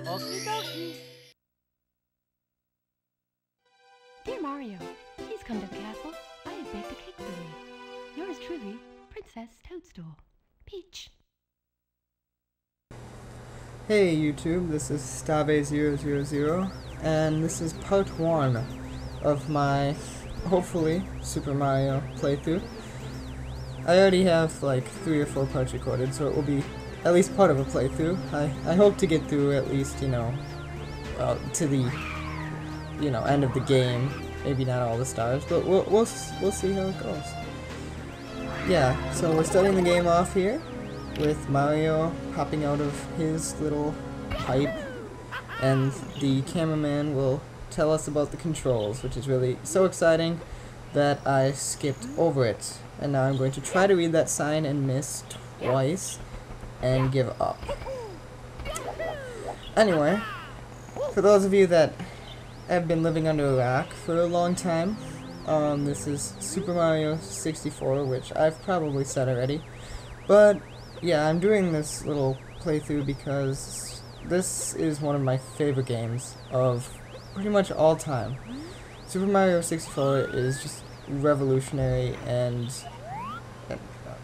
Okie dokie. Dear Mario, please come to the castle. I have baked a cake for you. Yours truly, Princess Toadstool. Peach. Hey YouTube, this is Stave000, and this is part 1 of my, hopefully, Super Mario playthrough. I already have like 3 or 4 parts recorded, so it will be at least part of a playthrough. I hope to get through at least, to the, end of the game. Maybe not all the stars, but we'll see how it goes. Yeah, so we're starting the game off here with Mario popping out of his little pipe, and the cameraman will tell us about the controls, which is really so exciting that I skipped over it. And now I'm going to try to read that sign and miss twice and give up. Anyway, for those of you that have been living under a rock for a long time, this is Super Mario 64, which I've probably said already, but yeah, I'm doing this little playthrough because this is one of my favorite games of pretty much all time. Super Mario 64 is just revolutionary, and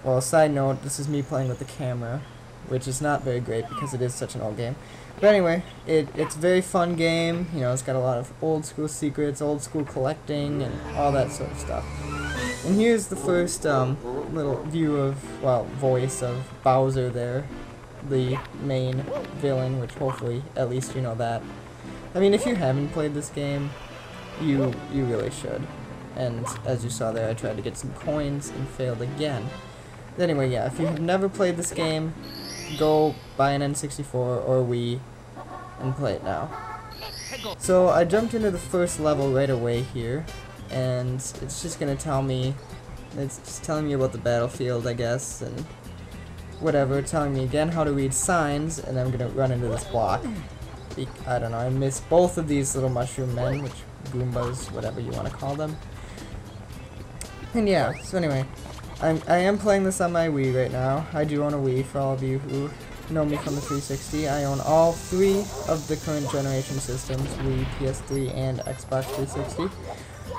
well, side note, this is me playing with the camera, which is not very great because it is such an old game. But anyway, it's a very fun game. It's got a lot of old school secrets, old school collecting, and all that sort of stuff. And here's the first little view of, well, voice of Bowser there, the main villain, which hopefully at least you know that. I mean, if you haven't played this game, you really should. And as you saw there, I tried to get some coins and failed again. But anyway, yeah, if you have never played this game, go buy an N64 or Wii and play it now. So I jumped into the first level right away here, and it's just gonna tell me, it's just telling me about the battlefield, I guess, and whatever, telling me again how to read signs, and I'm gonna run into this block. I don't know, I missed both of these little mushroom men, which Goombas, whatever you want to call them. And yeah, so anyway, I am playing this on my Wii right now. I do own a Wii, for all of you who know me from the 360. I own all 3 of the current generation systems, Wii, PS3, and Xbox 360.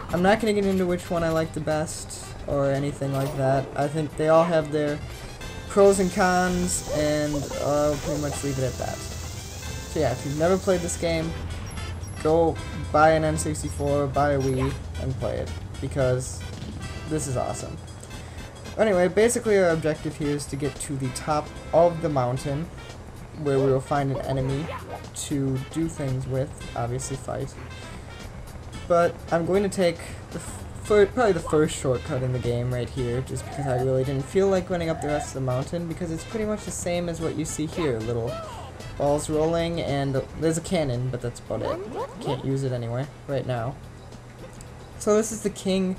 I'm not going to get into which one I like the best, or anything like that. I think they all have their pros and cons, and I'll pretty much leave it at that. So yeah, if you've never played this game, go buy an N64, buy a Wii, and play it, because this is awesome. Anyway, basically our objective here is to get to the top of the mountain, where we will find an enemy to do things with, obviously fight. But I'm going to take probably the first shortcut in the game right here, just because I really didn't feel like running up the rest of the mountain, because it's pretty much the same as what you see here, little balls rolling, and there's a cannon, but that's about it. Can't use it anyway, right now. So this is the King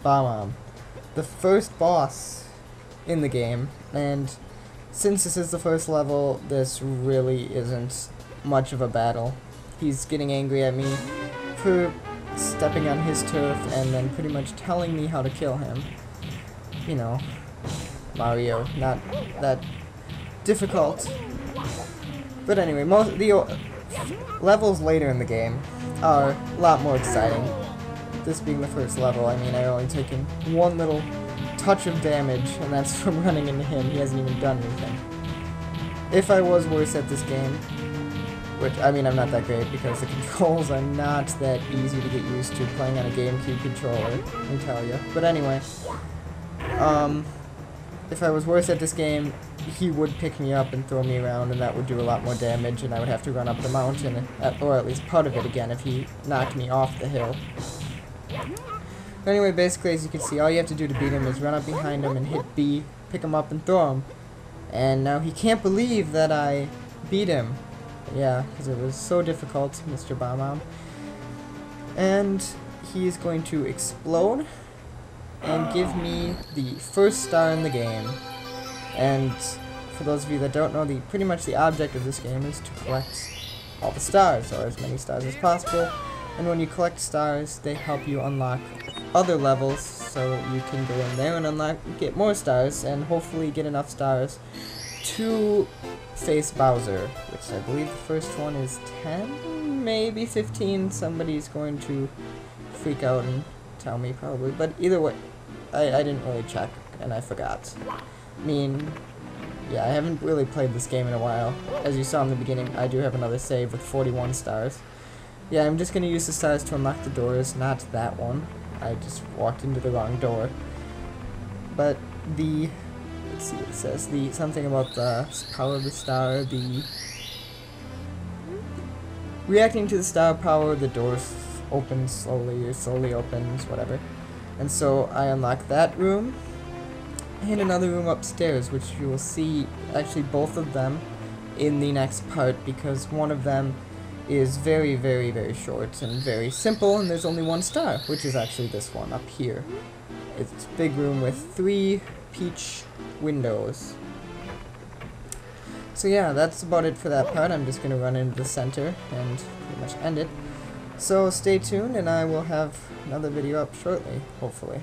Bob-omb, the first boss in the game, and since this is the first level, this really isn't much of a battle. He's getting angry at me for stepping on his turf and then pretty much telling me how to kill him. Mario, not that difficult. But anyway, most the levels later in the game are a lot more exciting. This being the first level, I mean, I've only taken one little touch of damage, and that's from running into him. He hasn't even done anything. If I was worse at this game, which, I mean, I'm not that great because the controls are not that easy to get used to playing on a GameCube controller, I can tell you. But anyway, if I was worse at this game, he would pick me up and throw me around, and that would do a lot more damage, and I would have to run up the mountain, or at least part of it again, if he knocked me off the hill. But anyway, basically, as you can see, all you have to do to beat him is run up behind him and hit B, pick him up and throw him. And now he can't believe that I beat him. Yeah, because it was so difficult, Mr. Bob-omb. And he is going to explode and give me the first star in the game. And for those of you that don't know, pretty much the object of this game is to collect all the stars, or as many stars as possible. And when you collect stars, they help you unlock other levels, so you can go in there and get more stars, and hopefully get enough stars to face Bowser, which I believe the first one is 10, maybe 15. Somebody's going to freak out and tell me probably, but either way, I didn't really check, and I forgot. I mean, yeah, I haven't really played this game in a while. As you saw in the beginning, I do have another save with 41 stars. Yeah, I'm just going to use the stars to unlock the doors, not that one. I just walked into the wrong door. But the, let's see what it says, the something about the power of the star, the reacting to the star power, the doors open slowly, or slowly opens, whatever. And so I unlock that room, and another room upstairs, which you will see, actually both of them, in the next part, because one of them is very, very, very short and very simple, and there's only one star, which is actually this one up here. It's a big room with 3 peach windows. So yeah, that's about it for that part. I'm just going to run into the center and pretty much end it. So stay tuned, and I will have another video up shortly, hopefully.